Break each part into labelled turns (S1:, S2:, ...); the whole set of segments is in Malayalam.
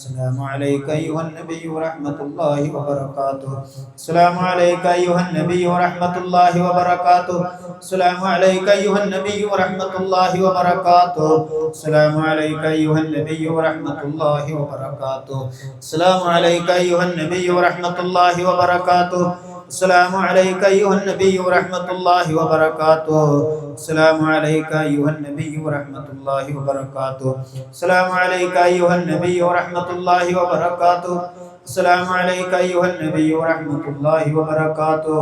S1: السلام عليك أيها النبي ورحمة الله وبركاته. السلام عليك أيها النبي ورحمة الله وبركاته. السلام عليك أيها النبي ورحمة الله وبركاته. السلام عليك أيها النبي ورحمة الله وبركاته. السلام عليك أيها النبي ورحمة الله وبركاته. السلام عليك أيها النبي ورحمة الله وبركاته. السلام عليك أيها النبي ورحمة الله وبركاته. السلام عليك أيها النبي ورحمة الله وبركاته. السلام عليك أيها النبي ورحمة الله وبركاته.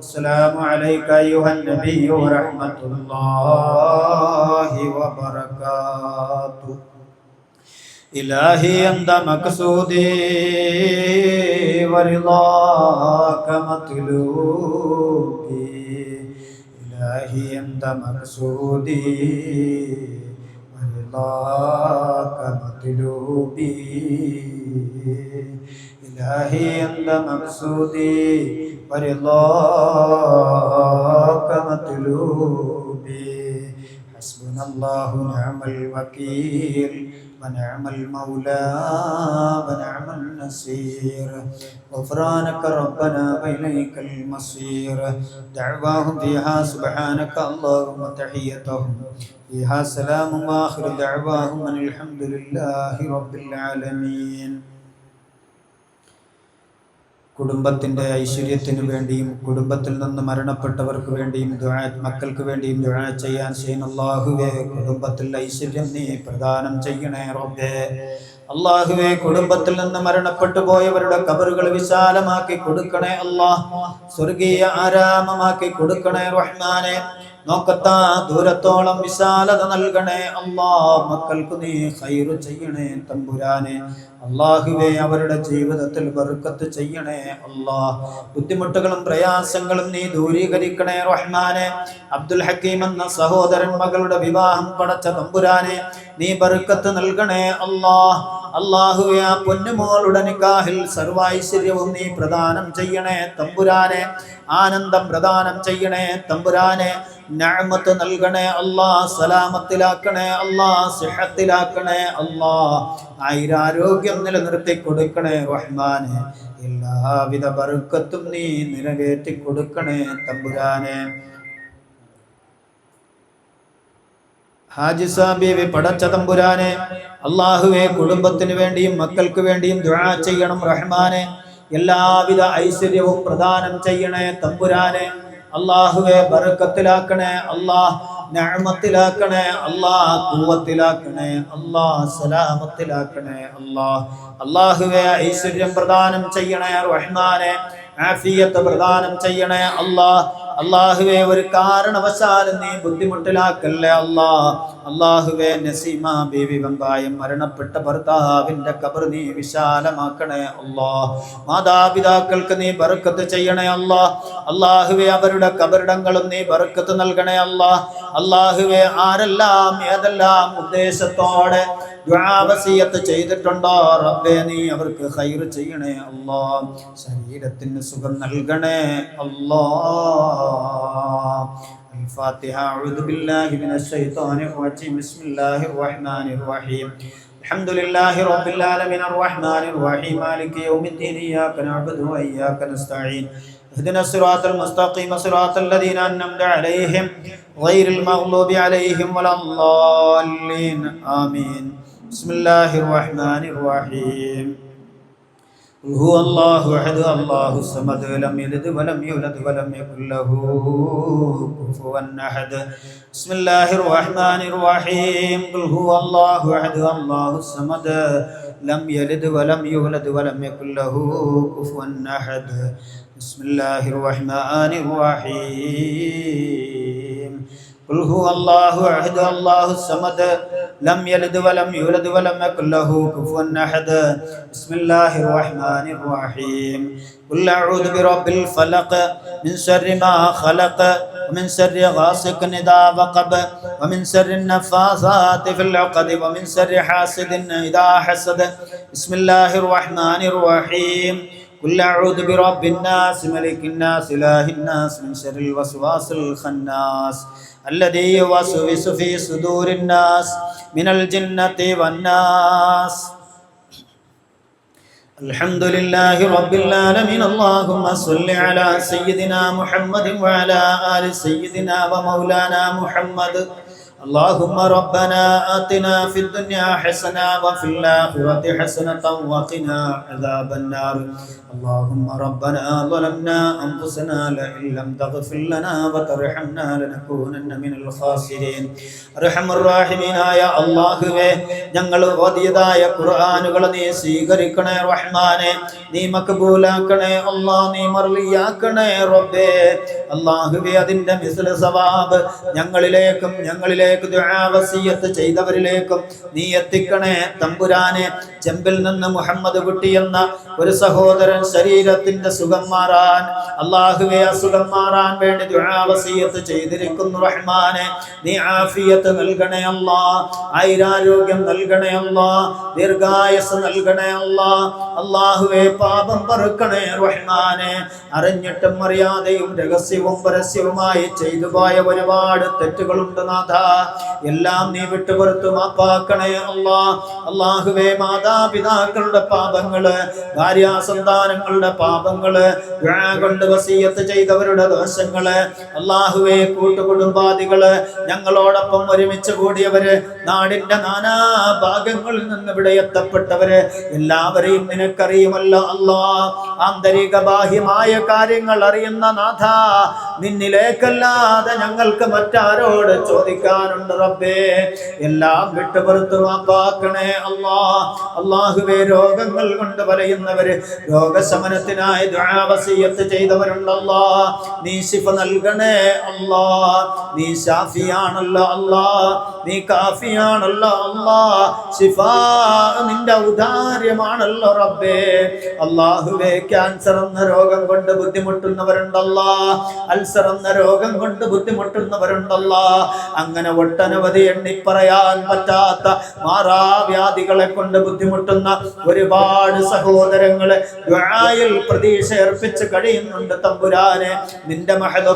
S1: السلام عليك أيها النبي ورحمة الله وبركاته. إلهي أنت مقصودي ورضاك مطلوبي. إلهي أنت مقصودي ورضاك مطلوبي. إلهي أنت مقصودي ورضاك مطلوبي. حسبنا الله ونعم الوكيل ونعم المولى ونعم النصير. غفرانك ربنا وإليك المصير. دعواهم فيها سبحانك اللهم تحيتهم فيها سلام وآخر دعواهم أن الحمد لله رب العالمين. കുടുംബത്തിൻ്റെ ഐശ്വര്യത്തിന് വേണ്ടിയും കുടുംബത്തിൽ നിന്ന് മരണപ്പെട്ടവർക്ക് വേണ്ടിയും ദുആ, മക്കൾക്ക് വേണ്ടിയും ദുആ ചെയ്യാൻ ചെയ്യുന്ന അല്ലാഹുവേ, കുടുംബത്തിൽ ഐശ്വര്യം നീ പ്രദാനം ചെയ്യണേ റബ്ബേ. അല്ലാഹുവേ, കുടുംബത്തിൽ നിന്ന് മരണപ്പെട്ടു പോയവരുടെ ഖബറുകൾ വിശാലമാക്കി കൊടുക്കണേ അല്ലാഹ്. സ്വർഗീയ ആരാമമാക്കി കൊടുക്കണേ റഹ്മാനെ. നോക്കത്താ ദൂരത്തോളം വിശാലത നൽകണേ അല്ലാഹ്. മക്കൾക്ക് നീ ഖൈർ ചെയ്യണേ തമ്പുരാനെ. അല്ലാഹുവേ, അവരുടെ ജീവിതത്തിൽ ബർക്കത്ത് ചെയ്യണേ അല്ലാഹ്. ബുദ്ധിമുട്ടുകളും പ്രയാസങ്ങളും നീ ദൂരീകരിക്കണേ റഹ്മാനെ. അബ്ദുൽ ഹക്കീം എന്ന സഹോദരൻ മകളുടെ വിവാഹം പടച്ച തമ്പുരാനെ, നീ ബർക്കത്ത് നൽകണേ അല്ലാഹ്. അല്ലാഹുവേ, ആ പൊന്നുമോളുടെ നിക്കാഹിൽ സർവൈശ്വര്യവും നീ പ്രദാനം ചെയ്യണേ തമ്പുരാനെ. ആനന്ദം പ്രദാനം ചെയ്യണേ തമ്പുരാനെ. നഅമത്ത് നൽകണേ അല്ലാഹ്. സലാമത്തിലാക്കണേ അല്ലാഹ്. സിഹത്തിലാക്കണേ അല്ലാഹ്. ആയുരാരോഗ്യം നിലനിർത്തി കൊടുക്കണേ റഹ്മാനെ. എല്ലാവിധ ബർക്കത്തും നീ നിറവേറ്റി കൊടുക്കണേ തമ്പുരാനെ. ഹാജിസ ബീവി പടച്ച തമ്പുരാനെ, അല്ലാഹുവേ, കുടുംബത്തിന് വേണ്ടിയും മക്കൾക്ക് വേണ്ടിയും ദുആ ചെയ്യണം റഹ്മാനെ. എല്ലാവിധ ഐശ്വര്യവും പ്രദാനം ചെയ്യണേ തമ്പുരാനെ. അല്ലാഹുവേ, ബർക്കത്തിലാക്കണേ അല്ലാഹ്. നഅമത്തിലാക്കണേ അല്ലാഹ്. ഖുവത്തിലാക്കണേ അല്ലാഹ്. സലാമത്തിലാക്കണേ അല്ലാഹ്. അല്ലാഹുവേ, ഐശ്വര്യം പ്രദാനം ചെയ്യണേ റഹ്മാനെ. ആഫിയത്ത് പ്രദാനം ചെയ്യണേ അല്ലാഹ്. അല്ലാഹുവേ, ഒരു കാരണവശാലും നീ ബുദ്ധിമുട്ടിലാക്കല്ലേ അല്ലാഹ്. അല്ലാഹുവേ, നസീമ ബീവി വെമ്പായം മരണപ്പെട്ട ഭർത്താവിന്റെ ഖബർ നീ വിശാലമാക്കണേ അല്ലാഹ്. മാതാപിതാക്കൾക്ക് നീ ബർക്കത്ത് ചെയ്യണേ അല്ലാഹ്. അല്ലാഹുവേ, അവരുടെ ഖബറിടങ്ങളും നീ ബർക്കത്ത് നൽകണേ അല്ലാഹ്. അല്ലാഹുവേ, ആരെല്ലാം ഏതെല്ലാം ഉദ്ദേശത്തോടെ ദുആ വസിയത്ത് ചെയ്തിട്ടുണ്ടോ റബ്ബേ, നീ അവർക്ക് ഖൈർ ചെയ്യണേ അല്ലാഹ്. ശരീരത്തിന് സുഖം നൽകണേ അല്ലാഹ്. الفاتحة. أعوذ بالله من الشيطان الرجيم. بسم الله الرحمن الرحيم. الحمد لله رب العالمين الرحمن الرحيم مالك يوم الدين. إياك نعبد وإياك نستعين. اهدنا الصراط المستقيم صراط الذين أنعمت عليهم غير المغضوب عليهم ولا الضالين. آمين. بسم الله الرحمن الرحيم. قل هو الله أحد الله الصمد لم يلد ولم يولد ولم يكن له كفوا أحد. بسم الله الرحمن الرحيم. قل هو الله أحد الله الصمد لم يلد ولم يولد ولم يكن له كفوا أحد. بسم الله الرحمن الرحيم. قل هو الله أحد الله الصمد لم يلد ولم يولد ولم يكن له كفوا أحد. بسم الله الرحمن الرحيم. قل أعوذ برب الفلق من شر ما خلق ومن شر غاسق إذا وقب ومن شر النفاثات في العقد ومن شر حاسد إذا حسد. بسم الله الرحمن الرحيم. قل أعوذ برب الناس ملك الناس إله الناس من شر الوسواس الخناس الذي يوسوس في صدور الناس من الجنة والناس. الحمد لله رب العالمين. اللهم صل على سيدنا محمد وعلى آل سيدنا ومولانا محمد. اللهم ربنا آتنا في الدنيا حسنة وفي الآخرة حسنة وقنا عذاب النار. اللهم ربنا ظلمنا أنفسنا لئن لم تغفر لنا وترحمنا لنكونن من الخاسرين. أرحم الراحمين يا الله ഞങ്ങൾ ഓതിയതായ ഖുർആനുകൾ നീ സ്വീകരിക്കണേ റഹ്മാനെ, നീ മഖബൂലാക്കണേ അല്ലാഹ്, നീ മർലിയാക്കണേ റബ്ബേ. അല്ലാഹുവേ അതിന്റെ മിസ്ല സവാബ് ഞങ്ങളിലേക്ക് ദുആ വസിയത്ത് ചെയ്തവരിലേക്കും നീ എത്തിക്കണേ തമ്പുരാനെ. ചെമ്പിൽ നിന്ന് മുഹമ്മദ് കുട്ടി എന്ന ഒരു സഹോദരൻ ശരീരത്തിന്റെ സുഖം മാറാൻ, അല്ലാഹുവേ അസുഖം മാറാൻ വേണ്ടി ദുആ വസിയത്ത് ചെയ്തിരിക്കുന്നു റഹ്മാനെ. നീ ആഫിയത്ത് നൽകണേ അല്ലാഹ്, ആയുരാരോഗ്യം നൽകണേ അല്ലാഹ്, ദീർഘായുസ് നൽകണേ അല്ലാഹ്. അല്ലാഹുവേ പാപം പൊറുക്കണേ റഹ്മാനെ. അറിഞ്ഞിട്ടും അറിയാതെയും രഹസ്യവും പരസ്യവുമായി ചെയ്തു പോയ ഒരുപാട് തെറ്റുകളുണ്ട് നാഥ, എല്ലാം നീ വിട്ടുപുറത്തു മാപ്പാക്കണേ അല്ലാഹ്. അല്ലാഹുവേ മാതാപിതാക്കളുടെ പാപങ്ങള്, ഭാര്യാസന്താനങ്ങളുടെ പാപങ്ങള്, ദുആ കൊണ്ട് വസിയത്ത് ചെയ്തവരുടെ ദോഷങ്ങള്, അല്ലാഹുവേ കൂട്ടുകുടുംബാദികള്, ഞങ്ങളോടൊപ്പം ഒരുമിച്ച് കൂടിയവര്, നാടിന്റെ നാനാ ഭാഗങ്ങളിൽ നിന്ന് ഇവിടെ എത്തപ്പെട്ടവര്, എല്ലാവരെയും നിനക്കറിയുമല്ലോ അല്ലാഹ്. ആന്തരിക ബാഹ്യമായ കാര്യങ്ങൾ അറിയുന്ന നാഥ, നിന്നിലേക്കല്ലാതെ ഞങ്ങൾക്ക് മറ്റാരോട് ചോദിക്കാനുണ്ട് റബ്ബേ. എല്ലാം വിട്ടുപുറത്തു മാപ്പാക്കണേ അല്ലാഹ്. അല്ലാഹുവേ രോഗങ്ങൾ കൊണ്ട് വലയുന്നവര്, രോഗശമനത്തിനായി ദുആ വസിയത്ത് ചെയ്തവരുണ്ടല്ലോ, നീ ശിഫ നൽകണേ അല്ലാഹ്. നീ ശാഫിയാണല്ലോ അല്ലാഹ്, നീ കാഫിയാണല്ലോ അല്ലാഹ്. ശിഫാ നിന്റെ ഔദാര്യമാണല്ലോ റബ്ബേ. അല്ലാഹുവേ ക്യാൻസർ എന്ന രോഗം കൊണ്ട് ബുദ്ധിമുട്ടുന്നവരുണ്ടല്ലോ, അൾസർ എന്ന രോഗം കൊണ്ട് ബുദ്ധിമുട്ടുന്നവരുണ്ടല്ലോ, അങ്ങനെ ഒട്ടനവധി എണ്ണിപ്പറയാൻ പറ്റാത്ത മാറാവ്യാധികളെ കൊണ്ട് ബുദ്ധിമുട്ടുന്ന ഒരുപാട് സഹോദരങ്ങള് ദുആയിൽ പ്രതീക്ഷ അർപ്പിച്ച് കഴിയുന്നുണ്ട് തമ്പുരാനെ. നിന്റെ മഹദ്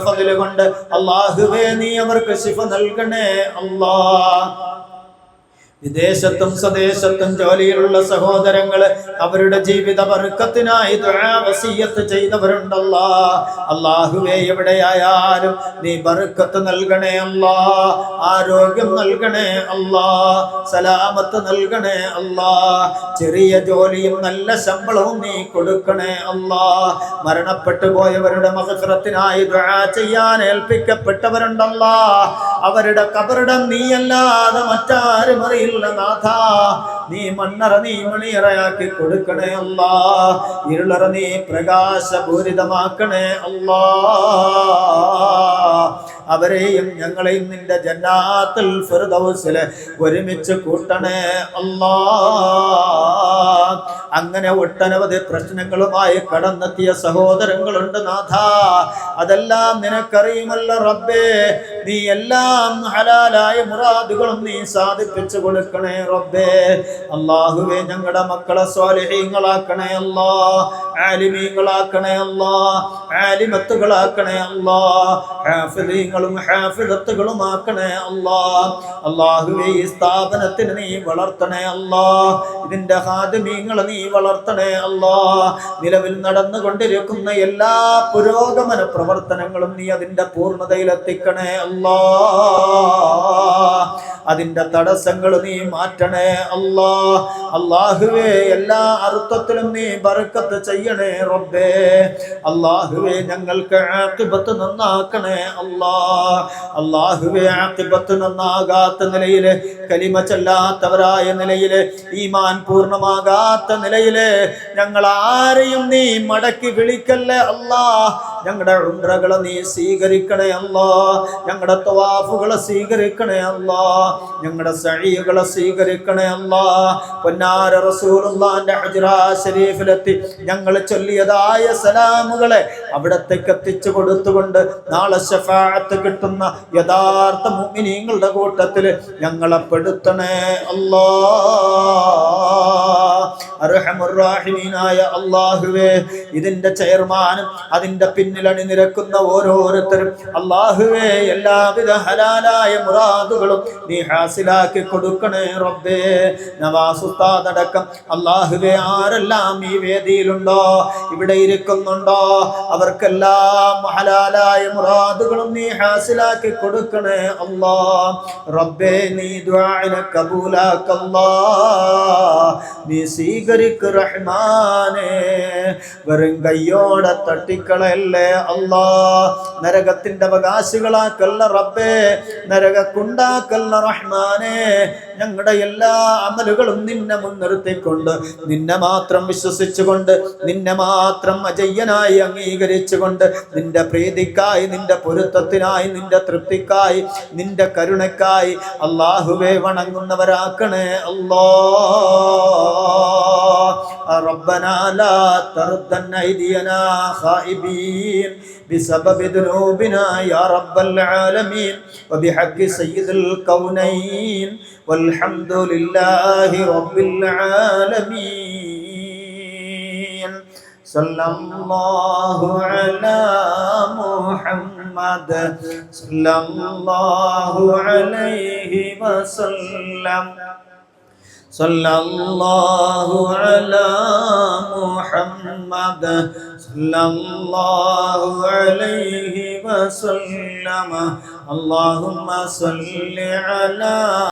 S1: ഫദ്ല് കൊണ്ട് അല്ലാഹുവേ നീ അവർക്ക് ശിഫ നൽകണേ അല്ലാഹ്. വിദേശത്തും സ്വദേശത്തും ജോലിയിലുള്ള സഹോദരങ്ങള് അവരുടെ ജീവിത ബർക്കത്തിനായി ദുആ വസിയത്ത് ചെയ്തവരുണ്ടല്ലോ, അല്ലാഹുവേ എവിടെയായാലും നീ ബർക്കത്ത് നൽകണേ അല്ലാഹ്, ആരോഗ്യം നൽകണേ അല്ലാഹ്, സലാമത്ത് നൽകണേ അല്ലാഹ്. ചെറിയ ജോലിയും നല്ല ശമ്പളവും നീ കൊടുക്കണേ അല്ലാഹ്. മരണപ്പെട്ടു പോയവരുടെ മഗ്ഫിറത്തിനായി ദുആ ചെയ്യാൻ ഏൽപ്പിക്കപ്പെട്ടവരുണ്ടല്ലോ, അവരുടെ ഖബറിടം നീയല്ലാതെ മറ്റാരും അറിയില്ല നാഥ. നീ മണ്ണറ നീ മണിയറയാക്കി കൊടുക്കണേ അല്ലാഹ്, ഇരുളറ നീ പ്രകാശപൂരിതമാക്കണേ അല്ലാഹ്. അവരെയും ഞങ്ങളെയും നിന്റെ ജന്നാത്തുൽ ഫിർദൗസിൽ ഒരുമിച്ച് കൂട്ടണേ അല്ലാഹ്. അങ്ങനെ ഒട്ടനവധി പ്രശ്നങ്ങളുമായി കടന്നെത്തിയ സഹോദരങ്ങളുണ്ട് നാഥ, അതെല്ലാം നിനക്കറിയുമല്ലോ റബ്ബേ. നീ എല്ലാം ഹലാലായ മുറാദുകളും നീ സാധിപ്പിച്ചു കൊടുക്കണേ റബ്ബേ. അല്ലാഹുവേ ഞങ്ങളുടെ മക്കളെ സ്വാലിഹീങ്ങളാക്കണേ അല്ലാഹ്, ആലിമീങ്ങളാക്കണേ അല്ലാഹ്, ആലിമത്തുകളാക്കണേ അല്ലാഹ്, ഹാഫിളീങ്ങളും ഹാഫിളത്തുകളുമാക്കണേ അല്ലാഹ്. അല്ലാഹുവേ ഈ സ്ഥാപനത്തിന് നീ വളർത്തണേ അല്ലാഹ്, ഇതിന്റെ ഹാദിമീങ്ങളെ നീ വളർത്തണേ അല്ലാഹ്. നിലവിൽ നടന്നുകൊണ്ടിരിക്കുന്ന എല്ലാ പുരോഗമന പ്രവർത്തനങ്ങളും നീ അതിന്റെ പൂർണ്ണതയിലെത്തിക്കണേ അല്ലാഹ്. അതിന്റെ തടസ്സങ്ങൾ നീ മാറ്റണേ അല്ലാഹ്. അല്ലാഹുവേ എല്ലാ അർത്ഥത്തിലും നീ ബർക്കത്ത് ചെയ്യണേ റബ്ബേ. അല്ലാഹുവേ ഞങ്ങൾക്ക് ആഖിബത്ത് നന്നാക്കണേ അല്ലാഹ്. അല്ലാഹുവേ ആഖിബത്ത് നന്നാകാത്ത നിലയില്, കലിമ ചൊല്ലാത്തവരായ നിലയില്, ഈമാൻ പൂർണ്ണമാകാത്ത നിലയില് ഞങ്ങൾ ആരെയും നീ മടക്കി വിളിക്കല്ലേ അല്ലാഹ്. ഞങ്ങളുടെ ഉംറകളെ നീ സ്വീകരിക്കണേ അല്ലാഹ്, ഞങ്ങളുടെ തവാഫുകളെ സ്വീകരിക്കണേ അല്ലാഹ്, ഞങ്ങളുടെ സഈകളെ സ്വീകരിക്കണേ അല്ലാഹ്. പൊന്നാര റസൂലുള്ളാഹിന്റെ ഹജ്റാ ശരീഫിലെത്തി ഞങ്ങൾ ചൊല്ലിയതായ സലാമുകളെ അവിടത്തേക്ക് എത്തിച്ചു കൊടുത്തുകൊണ്ട് നാളെ ശഫാഅത്ത് കിട്ടുന്ന യഥാർത്ഥ മുഅ്മിനീങ്ങളുടെ കൂട്ടത്തിൽ ഞങ്ങളെ പെടുത്തണേ അല്ലാഹ്. അർഹമുർ റഹീമീനായ അല്ലാഹുവേ, ഇതിന്റെ ചെയർമാനും അതിന്റെ പിന്നിൽ അണിനിരക്കുന്ന ഓരോരുത്തരും അല്ലാഹുവേ എല്ലാവിധ ഹലാലായ മുറാദുകളും നീ ഹാസിലാക്കി കൊടുക്കണേ റബ്ബേ. നവാസ് ഉസ്താദ് അടക്കം അല്ലാഹുവേ ആരെല്ലാം ഈ വേദിയിലുണ്ടോ, ഇവിടെ ഇരിക്കുന്നുണ്ടോ, അവർക്കെല്ലാം ഹലാലായ മുറാദുകളും നീ ഹാസിലാക്കി കൊടുക്കണേ അല്ലാഹ്. റബ്ബേ നീ ദുആഇനെ കബൂലാക്കല്ലാ, നീ സ്വീകരിക്ക് റഹ്മാനേ. വെറും കയ്യോടെ തട്ടിക്കളയല്ലേ അല്ലാ. നരകത്തിന്റെ അവകാശികളാക്കല്ല റബ്ബേ, നരകക്കുണ്ടാക്കല്ല റഹ്മാനേ. ഞങ്ങളുടെ എല്ലാ അമലുകളും നിന്നെ മുൻനിർത്തിക്കൊണ്ട്, നിന്നെ മാത്രം വിശ്വസിച്ചുകൊണ്ട്, നിന്നെ മാത്രം അജയ്യനായി അംഗീകരിച്ചുകൊണ്ട്, നിന്റെ പ്രീതിക്കായി, നിന്റെ പൊരുത്തത്തിനായി, നിന്റെ തൃപ്തിക്കായി, നിന്റെ കരുണയ്ക്കായി അല്ലാഹുവേ വണങ്ങുന്നവരാക്കണേ അല്ലാഹ്. റബ്ബനാ ലാ തർദൻ ഐദിയനാ ഖായിബീൻ بسبب ذنوبنا يا رب العالمين وبحق سيد الكونين والحمد لله رب العالمين. صلى الله على محمد صلى الله عليه وسلم. صلى الله على محمد صلى الله عليه وسلم. اللهم صل على